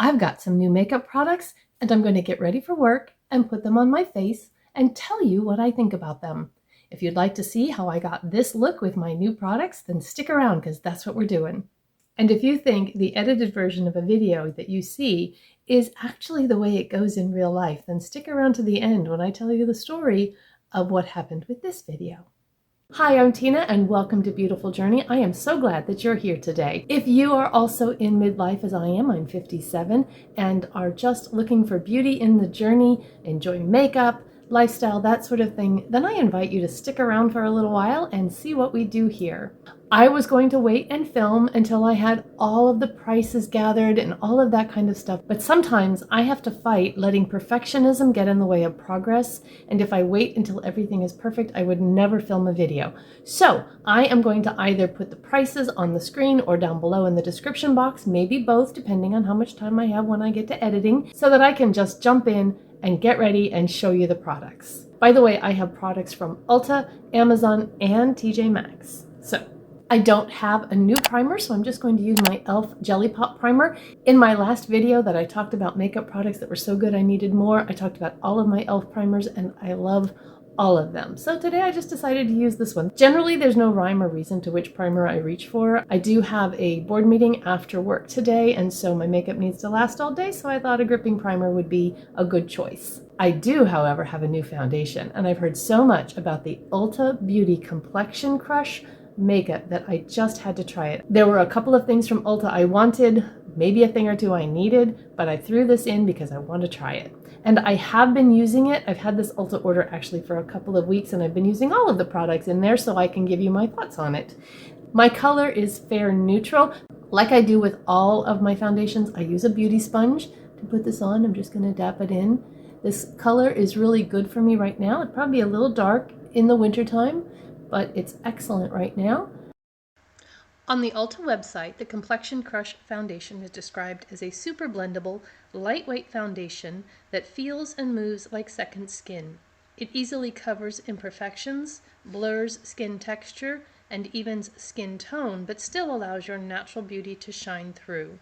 I've got some new makeup products and I'm going to get ready for work and put them on my face and tell you what I think about them. If you'd like to see how I got this look with my new products, then stick around because that's what we're doing. And if you think the edited version of a video that you see is actually the way it goes in real life, then stick around to the end when I tell you the story of what happened with this video. Hi, I'm Tina and welcome to Beautiful Journey. I am so glad that you're here today. If you are also in midlife as I am, I'm 57, and are just looking for beauty in the journey, enjoying makeup, lifestyle, that sort of thing, then I invite you to stick around for a little while and see what we do here. I was going to wait and film until I had all of the prices gathered and all of that kind of stuff, but sometimes I have to fight letting perfectionism get in the way of progress, and if I wait until everything is perfect, I would never film a video. So I am going to either put the prices on the screen or down below in the description box, maybe both, depending on how much time I have when I get to editing, so that I can just jump in and get ready and show you the products. By the way, I have products from Ulta, Amazon, and TJ Maxx. So I don't have a new primer, so I'm just going to use my e.l.f. Jelly Pop Primer. In my last video that I talked about makeup products that were so good I needed more, I talked about all of my e.l.f. primers and I love all of them. So today I just decided to use this one. Generally, there's no rhyme or reason to which primer I reach for. I do have a board meeting after work today, and so my makeup needs to last all day, so I thought a gripping primer would be a good choice. I do, however, have a new foundation, and I've heard so much about the Ulta Beauty Complexion Crush makeup that I just had to try it. There were a couple of things from Ulta I wanted, maybe a thing or two I needed, but I threw this in because I want to try it. And I have been using it. I've had this Ulta order actually for a couple of weeks, and I've been using all of the products in there so I can give you my thoughts on it. My color is fair neutral. Like I do with all of my foundations, I use a beauty sponge to put this on. I'm just going to dab it in. This color is really good for me right now. It'd probably be a little dark in the wintertime, but it's excellent right now. On the Ulta website, the Complexion Crush foundation is described as a super blendable, lightweight foundation that feels and moves like second skin. It easily covers imperfections, blurs skin texture, and evens skin tone, but still allows your natural beauty to shine through.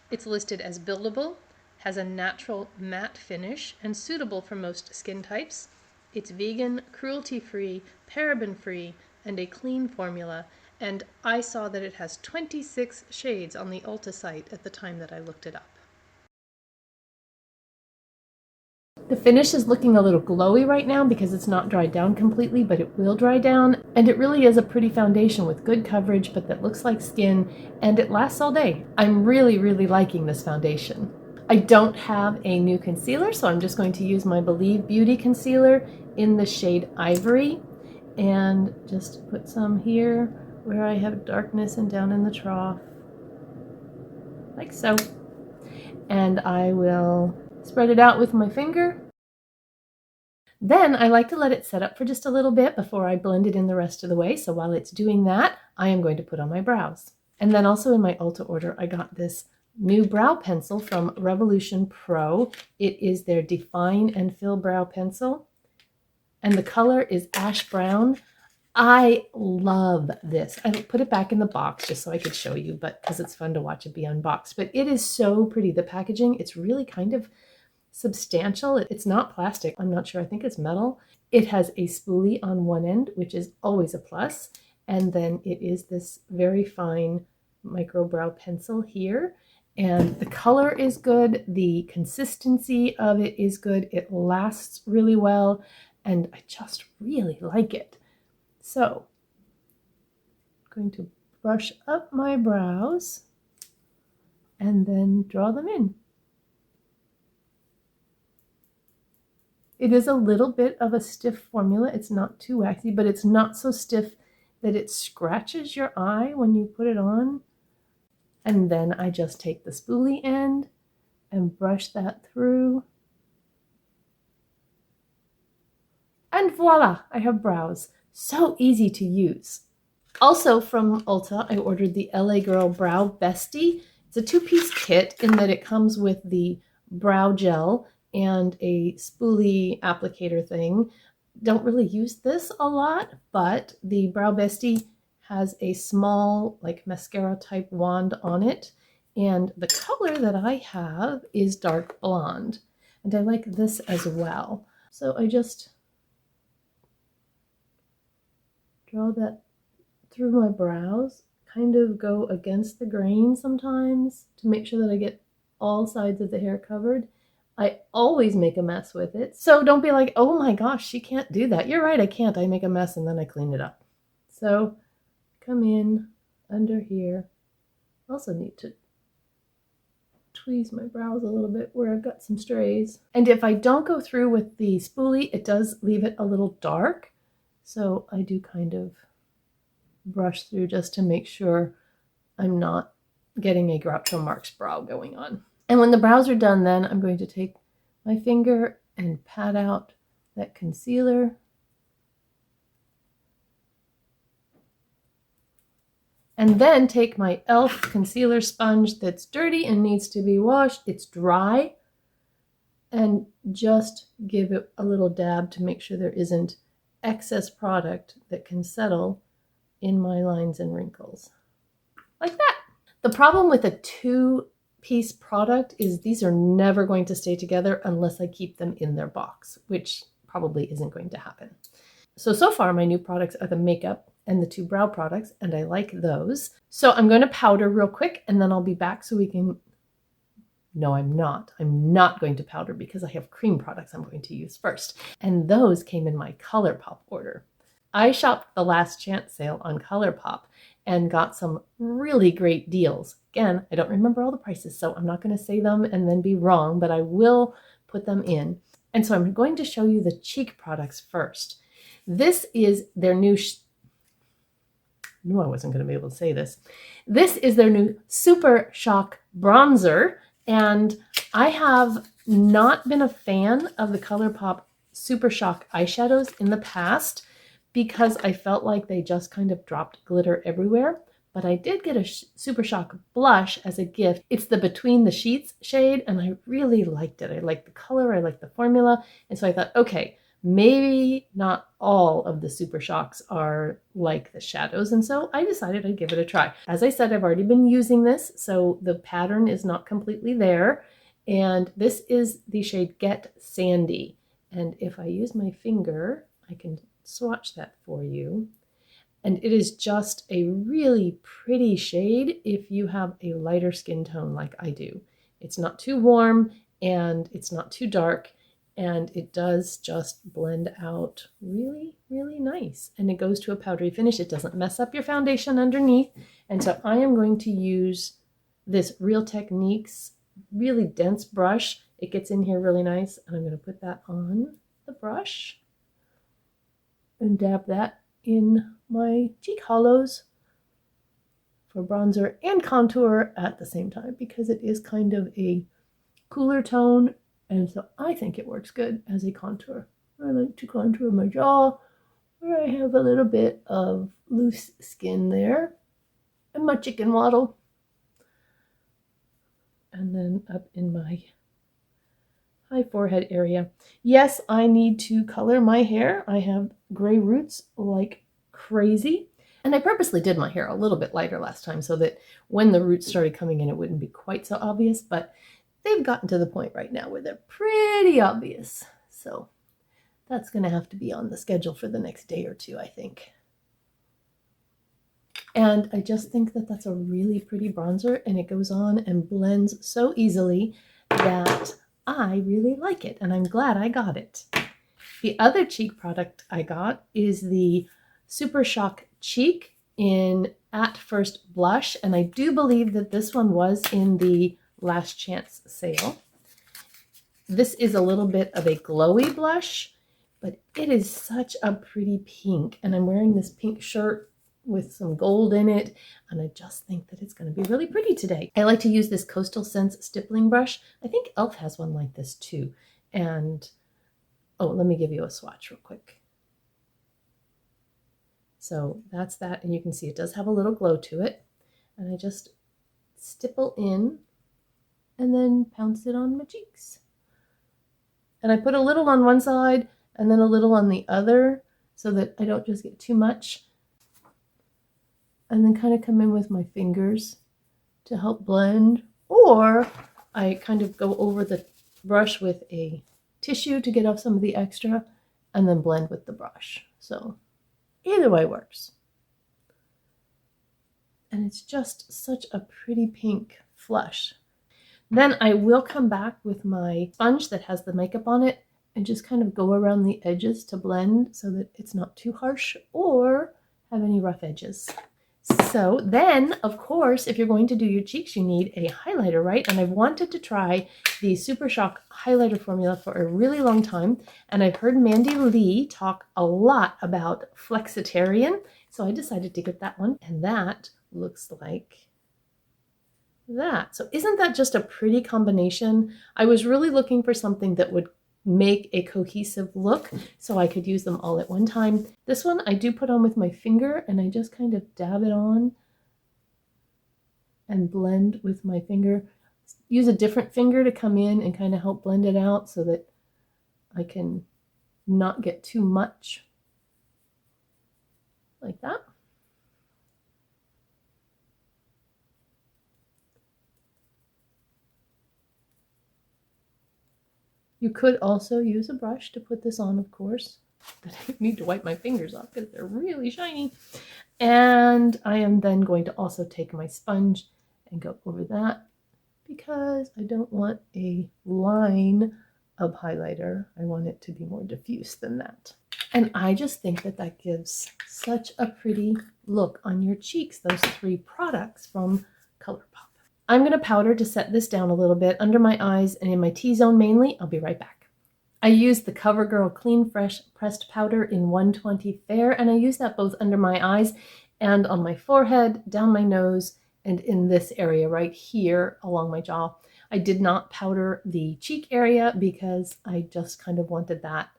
It's listed as buildable, has a natural matte finish, and suitable for most skin types. It's vegan, cruelty-free, paraben-free, and a clean formula, and I saw that it has 26 shades on the Ulta site at the time that I looked it up. The finish is looking a little glowy right now because it's not dried down completely, but it will dry down, and it really is a pretty foundation with good coverage, but that looks like skin, and it lasts all day. I'm really, really liking this foundation. I don't have a new concealer, so I'm just going to use my Believe Beauty concealer in the shade Ivory, and just put some here where I have darkness and down in the trough, like so. And I will spread it out with my finger. Then I like to let it set up for just a little bit before I blend it in the rest of the way. So while it's doing that, I am going to put on my brows. And then also in my Ulta order, I got this new brow pencil from Revolution Pro. It is their Define and Fill Brow Pencil, and the color is ash brown. I love this. I put it back in the box just so I could show you, but because it's fun to watch it be unboxed. But it is so pretty. The packaging, it's really kind of substantial. It's not plastic. I'm not sure. I think it's metal. It has a spoolie on one end, which is always a plus. And then it is this very fine micro brow pencil here. And the color is good. The consistency of it is good. It lasts really well. And I just really like it. So I'm going to brush up my brows and then draw them in. It is a little bit of a stiff formula. It's not too waxy, but it's not so stiff that it scratches your eye when you put it on. And then I just take the spoolie end and brush that through. And voila, I have brows. So easy to use. Also from Ulta, I ordered the LA Girl Brow Bestie. It's a two-piece kit in that it comes with the brow gel and a spoolie applicator thing. Don't really use this a lot, but the Brow Bestie has a small like mascara type wand on it, And the color that I have is dark blonde. And I like this as well. So I just draw that through my brows, kind of go against the grain sometimes to make sure that I get all sides of the hair covered. I always make a mess with it. So don't be like, oh my gosh, she can't do that. You're right, I can't. I make a mess and then I clean it up. So come in under here. Also need to tweeze my brows a little bit where I've got some strays. And if I don't go through with the spoolie, it does leave it a little dark. So I do kind of brush through just to make sure I'm not getting a Groucho Marx brow going on. And when the brows are done, then I'm going to take my finger and pat out that concealer. And then take my e.l.f. concealer sponge that's dirty and needs to be washed. It's dry. And just give it a little dab to make sure there isn't excess product that can settle in my lines and wrinkles. Like that. The problem with a two-piece product is these are never going to stay together unless I keep them in their box, which probably isn't going to happen. So far my new products are the makeup and the two brow products, and I like those. So I'm going to powder real quick, and then I'll be back so we can... No, I'm not. I'm not going to powder because I have cream products I'm going to use first. And those came in my Colourpop order. I shopped the last chance sale on Colourpop and got some really great deals. Again, I don't remember all the prices, so I'm not going to say them and then be wrong, but I will put them in. And so I'm going to show you the cheek products first. This is their new... knew I wasn't going to be able to say this. This is their new Super Shock Bronzer, and I have not been a fan of the Colourpop Super Shock eyeshadows in the past because I felt like they just kind of dropped glitter everywhere. But I did get a Super Shock blush as a gift. It's the Between the Sheets shade, and I really liked it. I liked the color, I liked the formula, and so I thought, okay, maybe not all of the Super Shocks are like the shadows, and so I decided I'd give it a try. As I said, I've already been using this, so the pattern is not completely there, and this is the shade Get Sandy. And if I use my finger, I can swatch that for you. And it is just a really pretty shade if you have a lighter skin tone like I do. It's not too warm, and it's not too dark, and it does just blend out really, really nice. And it goes to a powdery finish. It doesn't mess up your foundation underneath. And so I am going to use this Real Techniques really dense brush. It gets in here really nice. And I'm going to put that on the brush and dab that in my cheek hollows for bronzer and contour at the same time, because it is kind of a cooler tone. And so I think it works good as a contour. I like to contour my jaw where I have a little bit of loose skin there and my chicken waddle. And then up in my high forehead area. Yes, I need to color my hair. I have gray roots like crazy. And I purposely did my hair a little bit lighter last time so that when the roots started coming in, it wouldn't be quite so obvious. But they've gotten to the point right now where they're pretty obvious. So that's going to have to be on the schedule for the next day or two, I think. And I just think that that's a really pretty bronzer, and it goes on and blends so easily that I really like it, and I'm glad I got it. The other cheek product I got is the Super Shock Cheek in At First Blush, and I do believe that this one was in the last chance sale. This is a little bit of a glowy blush, but it is such a pretty pink, and I'm wearing this pink shirt with some gold in it, and I just think that it's going to be really pretty today. I like to use this Coastal Scents stippling brush. I think e.l.f. has one like this too. And oh, let me give you a swatch real quick. So that's that, and you can see it does have a little glow to it, and I just stipple in and then pounce it on my cheeks. And I put a little on one side and then a little on the other so that I don't just get too much. And then kind of come in with my fingers to help blend, or I kind of go over the brush with a tissue to get off some of the extra and then blend with the brush. So either way works. And it's just such a pretty pink flush. Then I will come back with my sponge that has the makeup on it and just kind of go around the edges to blend so that it's not too harsh or have any rough edges. So then, of course, if you're going to do your cheeks, you need a highlighter, right? And I've wanted to try the Super Shock highlighter formula for a really long time. And I've heard Mandy Lee talk a lot about Flexitarian. So I decided to get that one. And that looks like that. So isn't that just a pretty combination? I was really looking for something that would make a cohesive look so I could use them all at one time. This one I do put on with my finger and I just kind of dab it on and blend with my finger. Use a different finger to come in and kind of help blend it out so that I can not get too much like that. You could also use a brush to put this on, of course, but I need to wipe my fingers off because they're really shiny. And I am then going to also take my sponge and go over that because I don't want a line of highlighter. I want it to be more diffuse than that. And I just think that that gives such a pretty look on your cheeks, those three products from Colourpop. I'm going to powder to set this down a little bit under my eyes and in my T-zone mainly. I'll be right back. I used the CoverGirl Clean Fresh Pressed Powder in 120 Fair, and I use that both under my eyes and on my forehead, down my nose, and in this area right here along my jaw. I did not powder the cheek area because I just kind of wanted that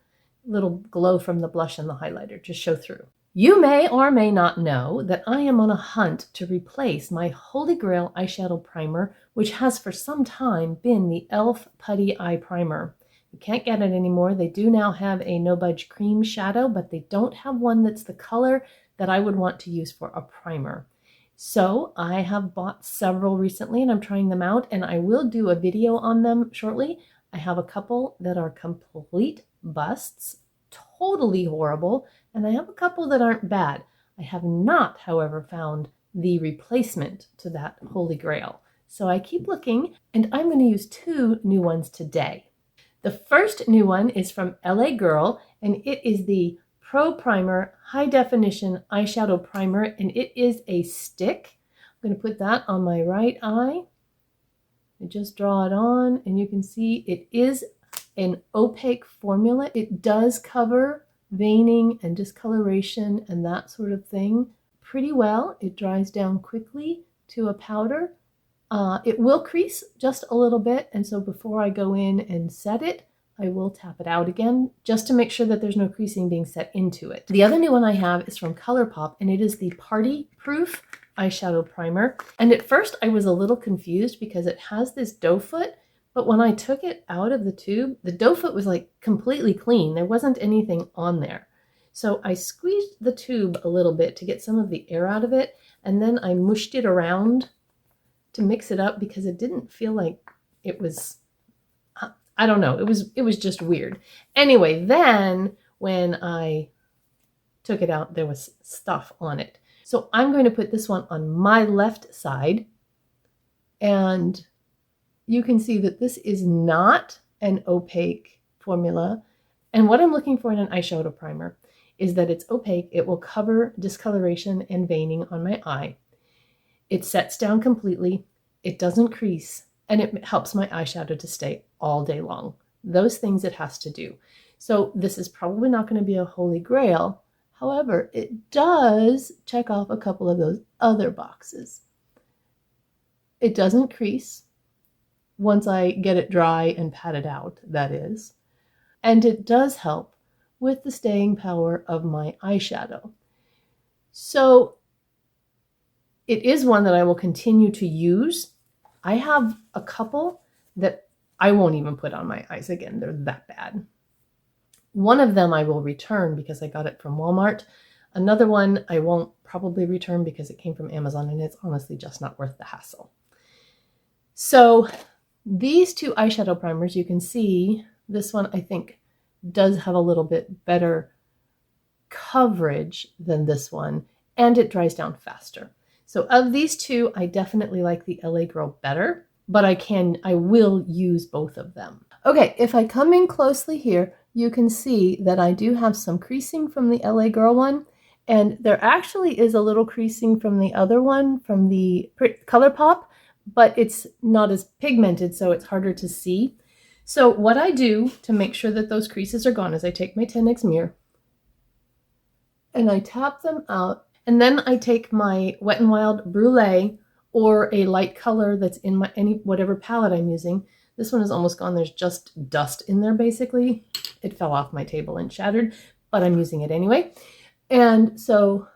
little glow from the blush and the highlighter to show through. You may or may not know that I am on a hunt to replace my Holy Grail eyeshadow primer, which has for some time been the e.l.f. Putty Eye Primer. You can't get it anymore. They do now have a No Budge Cream shadow, but they don't have one that's the color that I would want to use for a primer. So I have bought several recently and I'm trying them out, and I will do a video on them shortly. I have a couple that are complete busts, totally horrible, and I have a couple that aren't bad. I have not, however, found the replacement to that Holy Grail. So I keep looking, and I'm going to use two new ones today. The first new one is from LA Girl, and it is the Pro Primer High Definition Eyeshadow Primer, and it is a stick. I'm going to put that on my right eye. I just draw it on, and you can see it is an opaque formula. It does cover veining and discoloration and that sort of thing pretty well. It dries down quickly to a powder. It will crease just a little bit, and so before I go in and set it, I will tap it out again just to make sure that there's no creasing being set into it. The other new one I have is from Colourpop, and it is the Party Proof Eyeshadow Primer. And at first I was a little confused because it has this doe foot, but when I took it out of the tube, the doe foot was like completely clean. There wasn't anything on there. So I squeezed the tube a little bit to get some of the air out of it, and then I mushed it around to mix it up because it didn't feel like it was, I don't know, it was just weird. Anyway, then when I took it out, there was stuff on it. So I'm going to put this one on my left side, and you can see that this is not an opaque formula. And what I'm looking for in an eyeshadow primer is that it's opaque. It will cover discoloration and veining on my eye. It sets down completely. It doesn't crease, and it helps my eyeshadow to stay all day long. Those things it has to do. So this is probably not going to be a holy grail. However, it does check off a couple of those other boxes. It doesn't crease once I get it dry and pat it out, that is. And it does help with the staying power of my eyeshadow. So it is one that I will continue to use. I have a couple that I won't even put on my eyes again. They're that bad. One of them I will return because I got it from Walmart. Another one I won't probably return because it came from Amazon, and it's honestly just not worth the hassle. So these two eyeshadow primers, you can see this one I think does have a little bit better coverage than this one, and it dries down faster. So of these two, I definitely like the LA Girl better, but I will use both of them. Okay, if I come in closely here, you can see that I do have some creasing from the LA Girl one, and there actually is a little creasing from the other one, from the Colourpop, but it's not as pigmented, so it's harder to see. So what I do to make sure that those creases are gone is I take my 10X mirror and I tap them out, and then I take my Wet n Wild Brulee or a light color that's in my whatever palette I'm using. This one is almost gone. There's just dust in there basically. It fell off my table and shattered, but I'm using it anyway. And so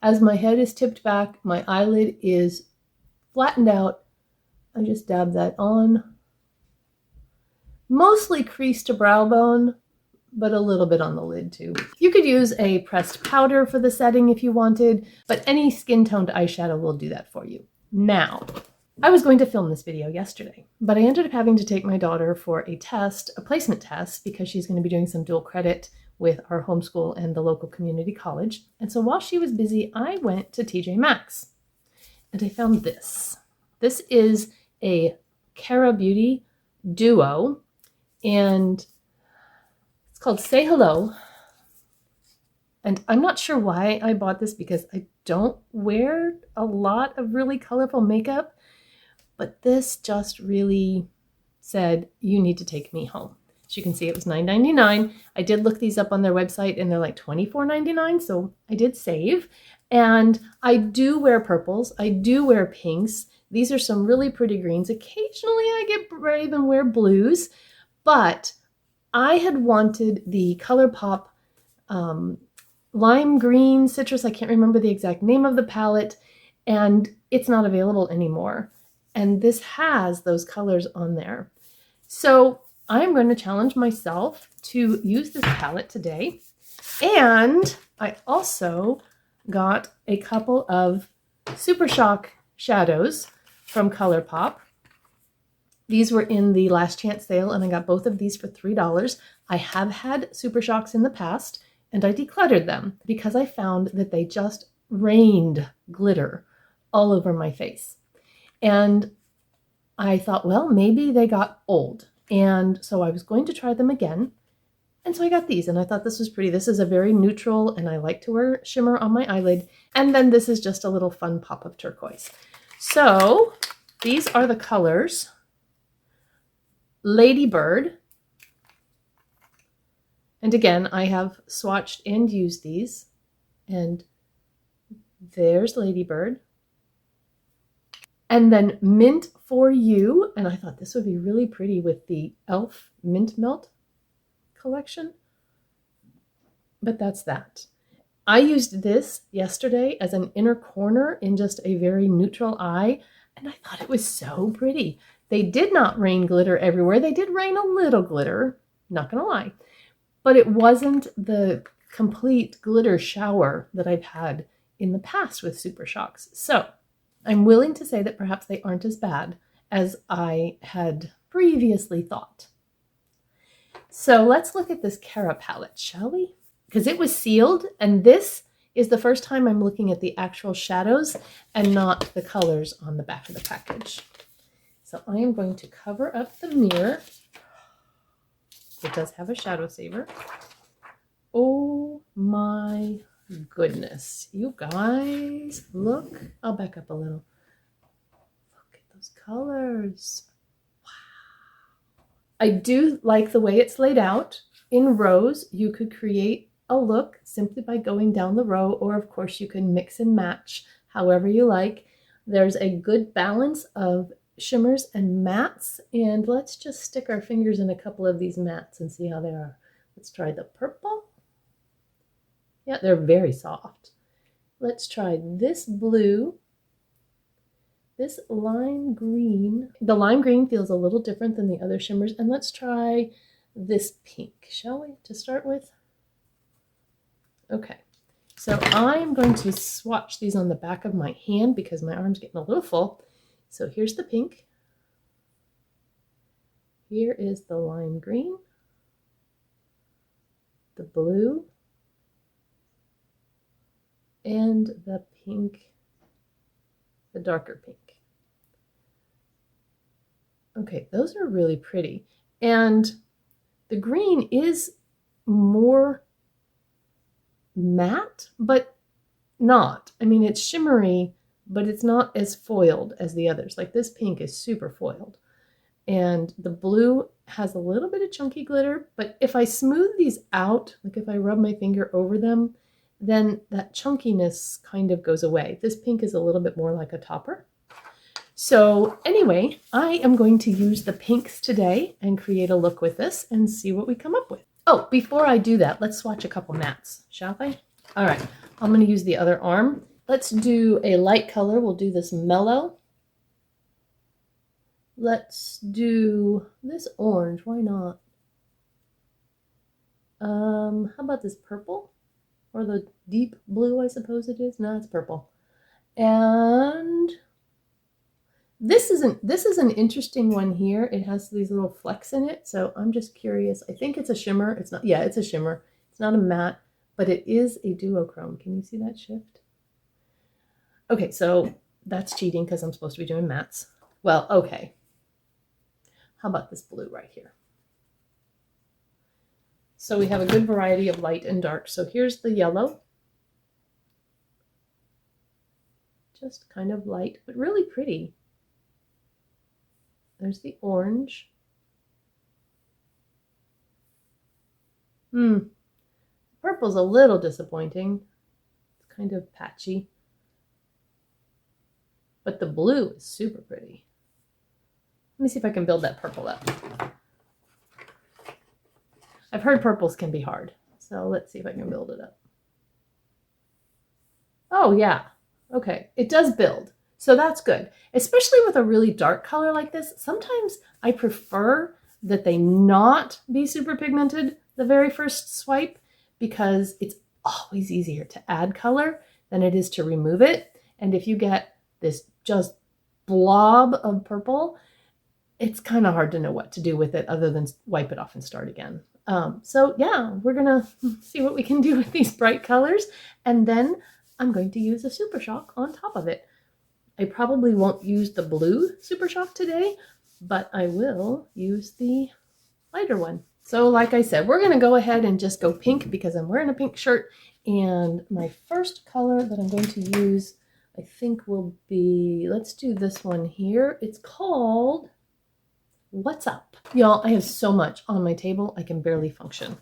as my head is tipped back, my eyelid is flattened out, I just dab that on. Mostly crease to brow bone, but a little bit on the lid too. You could use a pressed powder for the setting if you wanted, but any skin toned eyeshadow will do that for you. Now, I was going to film this video yesterday, but I ended up having to take my daughter for a test, a placement test, because she's going to be doing some dual credit with our homeschool and the local community college. And so while she was busy, I went to TJ Maxx and I found this. This is a Cara Beauty duo, and it's called Say Hello. And I'm not sure why I bought this because I don't wear a lot of really colorful makeup, but this just really said, you need to take me home. As you can see, it was $9.99. I did look these up on their website and they're like $24.99, so I did save. And I do wear purples. I do wear pinks. These are some really pretty greens. Occasionally I get brave and wear blues, but I had wanted the Colourpop lime green citrus. I can't remember the exact name of the palette, and it's not available anymore. And this has those colors on there. So I'm going to challenge myself to use this palette today. And I also got a couple of Super Shock shadows from Colourpop. These were in the last chance sale, and I got both of these for $3. I have had Super Shocks in the past, and I decluttered them because I found that they just rained glitter all over my face. And I thought, well, maybe they got old. And so I was going to try them again. And so I got these, and I thought this was pretty. This is a very neutral, and I like to wear shimmer on my eyelid. And then this is just a little fun pop of turquoise. So these are the colors. Ladybird. And again, I have swatched and used these. And there's Ladybird. And then Mint for You. And I thought this would be really pretty with the e.l.f. Mint Melt collection. But that's that. I used this yesterday as an inner corner in just a very neutral eye. And I thought it was so pretty. They did not rain glitter everywhere. They did rain a little glitter, not gonna lie. But it wasn't the complete glitter shower that I've had in the past with Super Shocks. So I'm willing to say that perhaps they aren't as bad as I had previously thought. So let's look at this Cara palette, shall we? Because it was sealed, and this is the first time I'm looking at the actual shadows and not the colors on the back of the package. So I am going to cover up the mirror. It does have a shadow saver. Oh my goodness. You guys, look. I'll back up a little. Look at those colors. Wow. I do like the way it's laid out. In rows, you could create a look simply by going down the row, or of course you can mix and match however you like. There's a good balance of shimmers and mattes, and let's just stick our fingers in a couple of these mattes and see how they are. Let's try the purple. Yeah, they're very soft. Let's try this blue, this lime green. The lime green feels a little different than the other shimmers, and let's try this pink, shall we, to start with? Okay, so I'm going to swatch these on the back of my hand because my arm's getting a little full. So here's the pink. Here is the lime green, the blue, and the pink, the darker pink. Okay, those are really pretty. And the green is more matte, but not. I mean, it's shimmery, but it's not as foiled as the others. Like this pink is super foiled. And the blue has a little bit of chunky glitter, but if I smooth these out, like if I rub my finger over them, then that chunkiness kind of goes away. This pink is a little bit more like a topper. So anyway, I am going to use the pinks today and create a look with this and see what we come up with. Oh, before I do that, let's swatch a couple mattes, shall we? All right, I'm going to use the other arm. Let's do a light color. We'll do this mellow. Let's do this orange. Why not? How about this purple? Or the deep blue, I suppose it is. No, it's purple. And this is an interesting one here. It has these little flecks in it, so I'm just curious. I think it's a shimmer. It's not. Yeah, it's a shimmer. It's not a matte, but it is a duochrome. Can you see that shift? Okay, so that's cheating because I'm supposed to be doing mattes. Well, okay. How about this blue right here? So we have a good variety of light and dark. So here's the yellow. Just kind of light, but really pretty. There's the orange. Purple's a little disappointing. It's kind of patchy. But the blue is super pretty. Let me see if I can build that purple up. I've heard purples can be hard, so let's see if I can build it up. Oh yeah, okay, it does build, so that's good. Especially with a really dark color like this, sometimes I prefer that they not be super pigmented the very first swipe because it's always easier to add color than it is to remove it. And if you get this just blob of purple, it's kind of hard to know what to do with it other than wipe it off and start again. So yeah, we're gonna see what we can do with these bright colors, and then I'm going to use a Super Shock on top of it. I probably won't use the blue Super Shock today, but I will use the lighter one. So like I said, we're gonna go ahead and just go pink because I'm wearing a pink shirt, and my first color that I'm going to use, I think will be, let's do this one here. It's called What's Up? Y'all, I have so much on my table, I can barely function.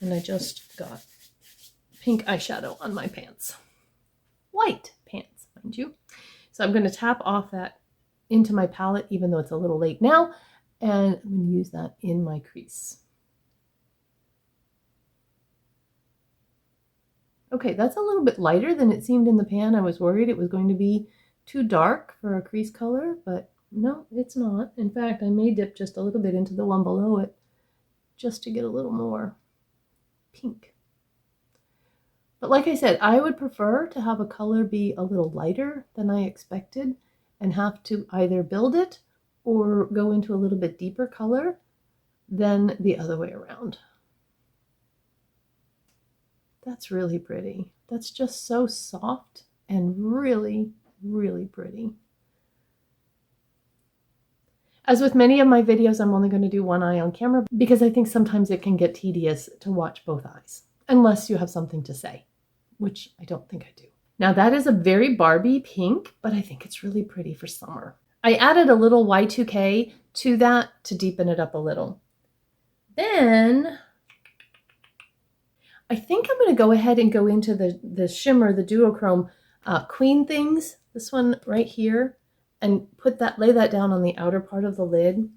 And I just got pink eyeshadow on my pants. White pants, mind you. So I'm going to tap off that into my palette, even though it's a little late now. And I'm going to use that in my crease. Okay, that's a little bit lighter than it seemed in the pan. I was worried it was going to be too dark for a crease color, but no, it's not. In fact, I may dip just a little bit into the one below it just to get a little more pink. But like I said, I would prefer to have a color be a little lighter than I expected and have to either build it or go into a little bit deeper color than the other way around. That's really pretty. That's just so soft and really, really pretty. As with many of my videos, I'm only going to do one eye on camera because I think sometimes it can get tedious to watch both eyes, unless you have something to say, which I don't think I do. Now that is a very Barbie pink, but I think it's really pretty for summer. I added a little Y2K to that to deepen it up a little. Then I think I'm going to go ahead and go into the shimmer, the duochrome Queen Things, this one right here, and lay that down on the outer part of the lid.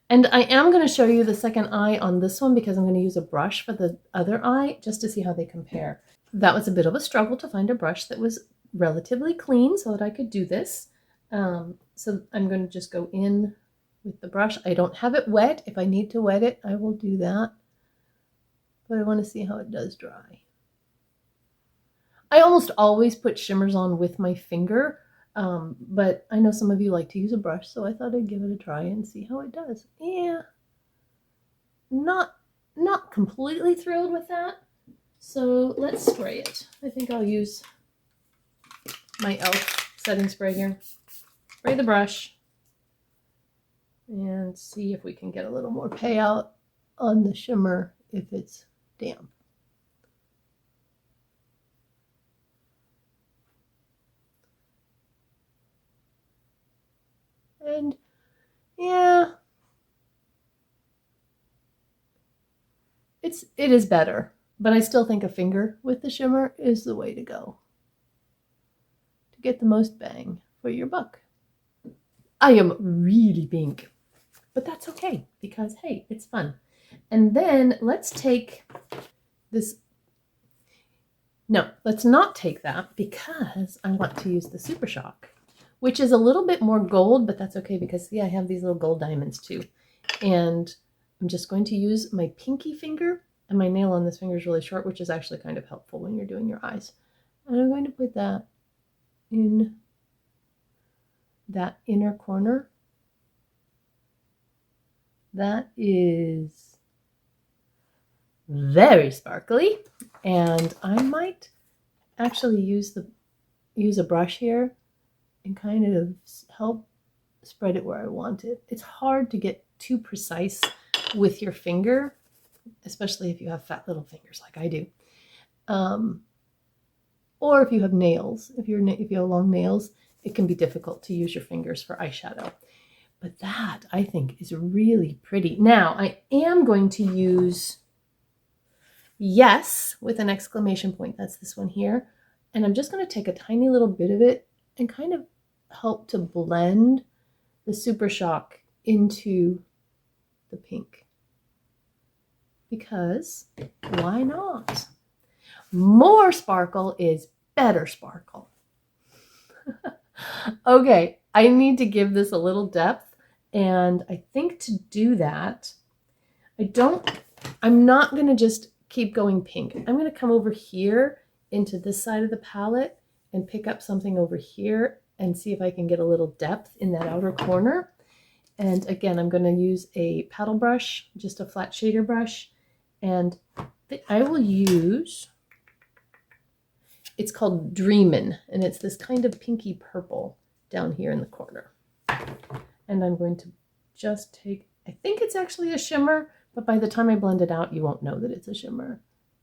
And I am going to show you the second eye on this one because I'm going to use a brush for the other eye just to see how they compare. That was a bit of a struggle to find a brush that was relatively clean so that I could do this. So I'm going to just go in with the brush. I don't have it wet. If I need to wet it, I will do that. but I want to see how it does dry. I almost always put shimmers on with my finger, but I know some of you like to use a brush, so I thought I'd give it a try and see how it does. Yeah, not completely thrilled with that, so let's spray it. I think I'll use my e.l.f. setting spray here. Spray the brush and see if we can get a little more payout on the shimmer if it's damp. And yeah, it is better, but I still think a finger with the shimmer is the way to go to get the most bang for your buck. I am really pink, but that's okay because hey, it's fun. And then let's take this. No, let's not take that because I want to use the Super Shock, which is a little bit more gold, but that's okay because see, I have these little gold diamonds too. And I'm just going to use my pinky finger, and my nail on this finger is really short, which is actually kind of helpful when you're doing your eyes. And I'm going to put that in that inner corner. That is very sparkly, and I might actually use a brush here and kind of help spread it where I want it. It's hard to get too precise with your finger, especially if you have fat little fingers like I do, or if you have nails. If you have long nails, it can be difficult to use your fingers for eyeshadow. But that, I think, is really pretty. Now, I am going to use Yes with an exclamation point. That's this one here. And I'm just going to take a tiny little bit of it and kind of help to blend the Super Shock into the pink. Because why not? More sparkle is better sparkle. Okay, I need to give this a little depth. And I think to do that, I'm not going to just keep going pink. I'm going to come over here into this side of the palette and pick up something over here and see if I can get a little depth in that outer corner. And again, I'm going to use a paddle brush, just a flat shader brush. And I will use, it's called Dreamin', and it's this kind of pinky purple down here in the corner. And I'm going to just take, I think it's actually a shimmer, but by the time I blend it out, you won't know that it's a shimmer.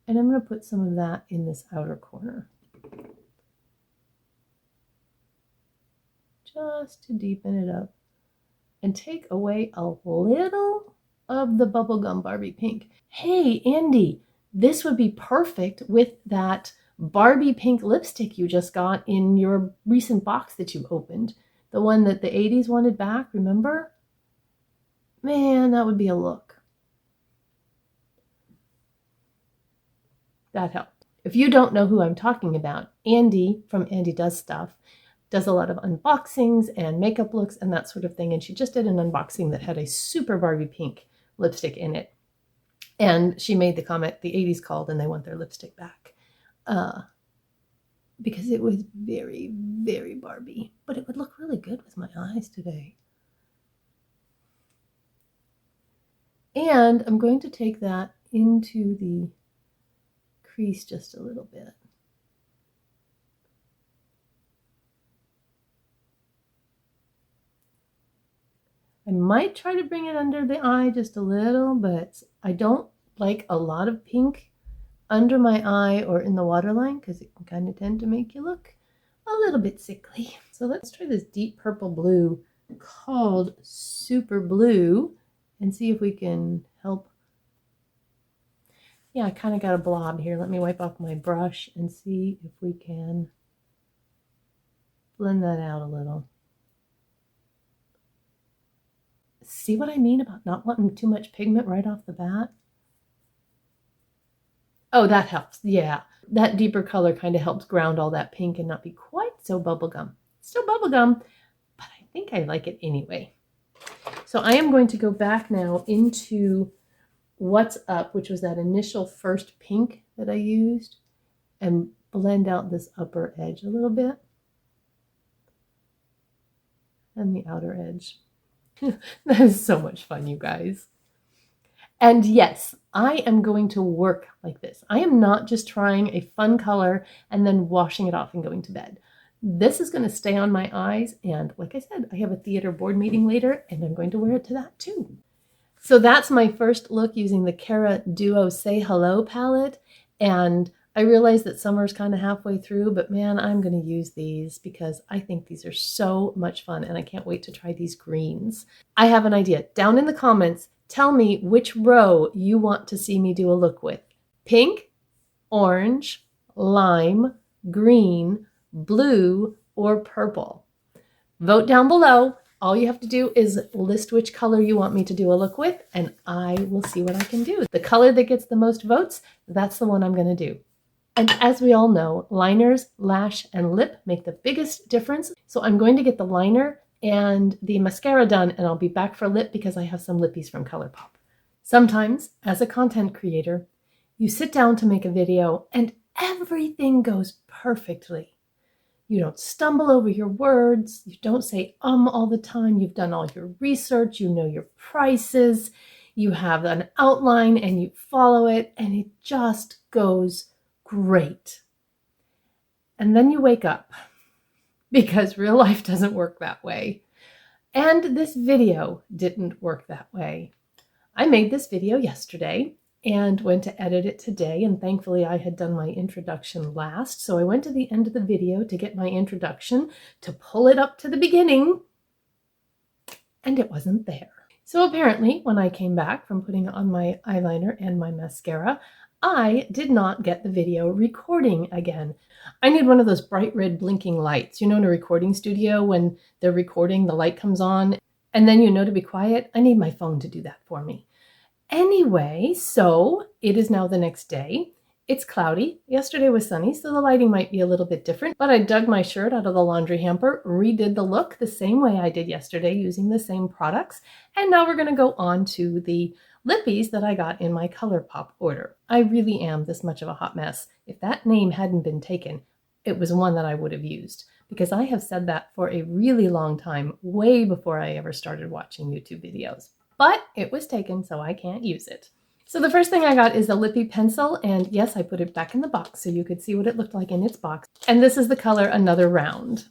And I'm going to put some of that in this outer corner, just to deepen it up and take away a little of the bubblegum Barbie pink. Hey, Andy, this would be perfect with that Barbie pink lipstick you just got in your recent box that you opened. The one that the 80s wanted back, remember? Man, that would be a look. That helped. If you don't know who I'm talking about, Andy from Andy Does Stuff does a lot of unboxings and makeup looks and that sort of thing. And she just did an unboxing that had a super Barbie pink lipstick in it. And she made the comment, the 80s called and they want their lipstick back. Because it was very, very Barbie. But it would look really good with my eyes today. And I'm going to take that into the crease just a little bit. I might try to bring it under the eye just a little, but I don't like a lot of pink under my eye or in the waterline because it can kind of tend to make you look a little bit sickly. So let's try this deep purple blue called Super Blue and see if we can help. Yeah, I kind of got a blob here. Let me wipe off my brush and see if we can blend that out a little. See what I mean about not wanting too much pigment right off the bat? Oh, that helps. Yeah, that deeper color kind of helps ground all that pink and not be quite so bubblegum. Still bubblegum, but I think I like it anyway. So I am going to go back now into What's Up, which was that initial first pink that I used, and blend out this upper edge a little bit and the outer edge. That is so much fun, you guys. And yes, I am going to work like this. I am not just trying a fun color and then washing it off and going to bed. This is going to stay on my eyes, and like I said, I have a theater board meeting later and I'm going to wear it to that too. So that's my first look using the Cara Duo Say Hello palette, and I realize that summer's kind of halfway through, but man, I'm going to use these because I think these are so much fun and I can't wait to try these greens. I have an idea. Down in the comments, tell me which row you want to see me do a look with. Pink, orange, lime, green, blue, or purple. Vote down below. All you have to do is list which color you want me to do a look with, and I will see what I can do. The color that gets the most votes, that's the one I'm going to do. And as we all know, liners, lash, and lip make the biggest difference. So I'm going to get the liner and the mascara done, and I'll be back for lip because I have some Lippies from Colourpop. Sometimes, as a content creator, you sit down to make a video and everything goes perfectly. You don't stumble over your words. You don't say all the time. You've done all your research. You know your prices. You have an outline and you follow it, and it just goes great. And then you wake up because real life doesn't work that way. And this video didn't work that way. I made this video yesterday and went to edit it today, and thankfully I had done my introduction last, so I went to the end of the video to get my introduction, to pull it up to the beginning, and it wasn't there. So apparently when I came back from putting on my eyeliner and my mascara, I did not get the video recording again. I need one of those bright red blinking lights. You know, in a recording studio when they're recording, the light comes on and then you know to be quiet. I need my phone to do that for me. Anyway, so it is now the next day. It's cloudy. Yesterday was sunny, so the lighting might be a little bit different, but I dug my shirt out of the laundry hamper, redid the look the same way I did yesterday using the same products, and now we're going to go on to the Lippies that I got in my Colourpop order. I really am this much of a hot mess. If that name hadn't been taken, it was one that I would have used, because I have said that for a really long time, way before I ever started watching YouTube videos. But it was taken, so I can't use it. So the first thing I got is the Lippy pencil, and yes, I put it back in the box so you could see what it looked like in its box. And this is the color Another Round.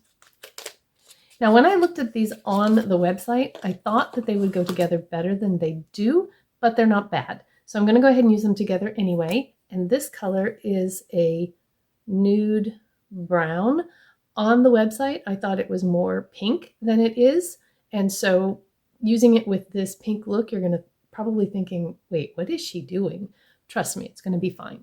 Now, when I looked at these on the website, I thought that they would go together better than they do, but they're not bad. So I'm going to go ahead and use them together anyway. And this color is a nude brown. On the website, I thought it was more pink than it is. And so using it with this pink look, you're going to probably thinking, wait, what is she doing? Trust me, it's going to be fine.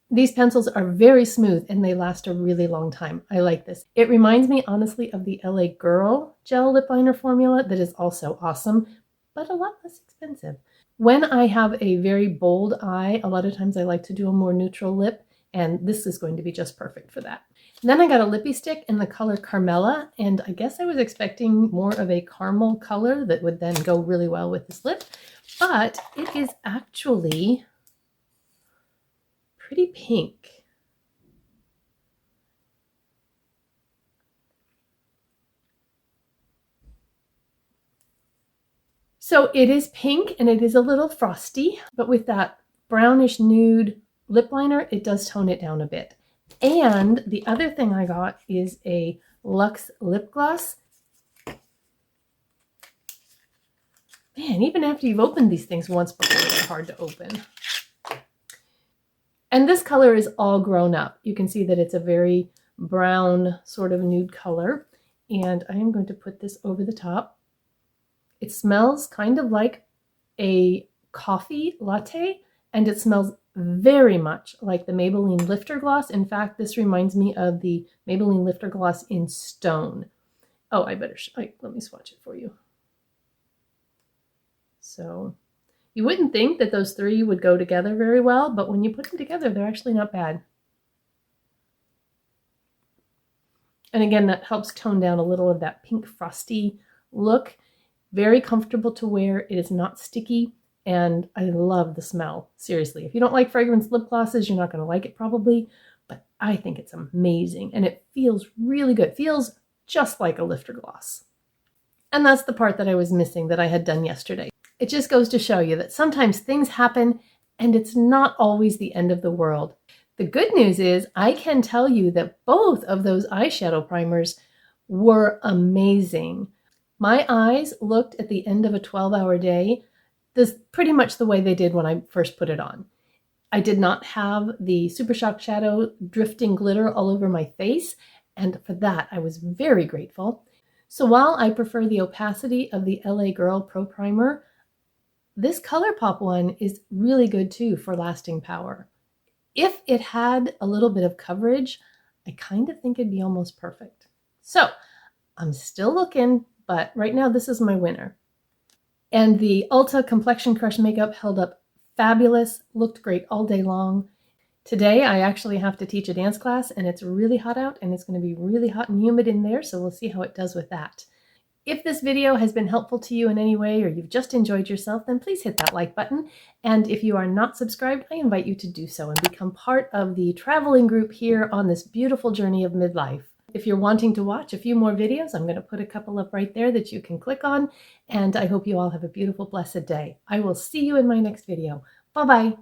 These pencils are very smooth and they last a really long time. I like this. It reminds me honestly of the LA Girl gel lip liner formula that is also awesome, but a lot less expensive. When I have a very bold eye, a lot of times I like to do a more neutral lip, and this is going to be just perfect for that. And then I got a Lippy Stick in the color Carmella, and I guess I was expecting more of a caramel color that would then go really well with this lip, but it is actually pretty pink. So it is pink and it is a little frosty, but with that brownish nude lip liner, it does tone it down a bit. And the other thing I got is a Luxe Lip Gloss. Man, even after you've opened these things once before, they're hard to open. And this color is all grown up. You can see that it's a very brown sort of nude color. And I am going to put this over the top. It smells kind of like a coffee latte, and it smells very much like the Maybelline Lifter Gloss. In fact, this reminds me of the Maybelline Lifter Gloss in Stone. Oh, I better, let me swatch it for you. So You wouldn't think that those three would go together very well, but when you put them together, they're actually not bad. And again, that helps tone down a little of that pink frosty look. Very comfortable to wear. It is not sticky, and I love the smell. Seriously, if you don't like fragrance lip glosses, you're not going to like it probably, but I think it's amazing, and it feels really good. It feels just like a lifter gloss. And that's the part that I was missing that I had done yesterday. It just goes to show you that sometimes things happen, and it's not always the end of the world. The good news is I can tell you that both of those eyeshadow primers were amazing. My eyes looked at the end of a 12-hour day pretty much the way they did when I first put it on. I did not have the Super Shock Shadow drifting glitter all over my face, and for that I was very grateful. So while I prefer the opacity of the LA Girl Pro Primer, this Colourpop one is really good too for lasting power. If it had a little bit of coverage, I kind of think it'd be almost perfect. So I'm still looking, but right now this is my winner. And the Ulta Complexion Crush makeup held up fabulous, looked great all day long. Today I actually have to teach a dance class, and it's really hot out, and it's going to be really hot and humid in there, so we'll see how it does with that. If this video has been helpful to you in any way, or you've just enjoyed yourself, then please hit that like button. And if you are not subscribed, I invite you to do so and become part of the traveling group here on this beautiful journey of midlife. If you're wanting to watch a few more videos, I'm going to put a couple up right there that you can click on. And I hope you all have a beautiful, blessed day. I will see you in my next video. Bye-bye.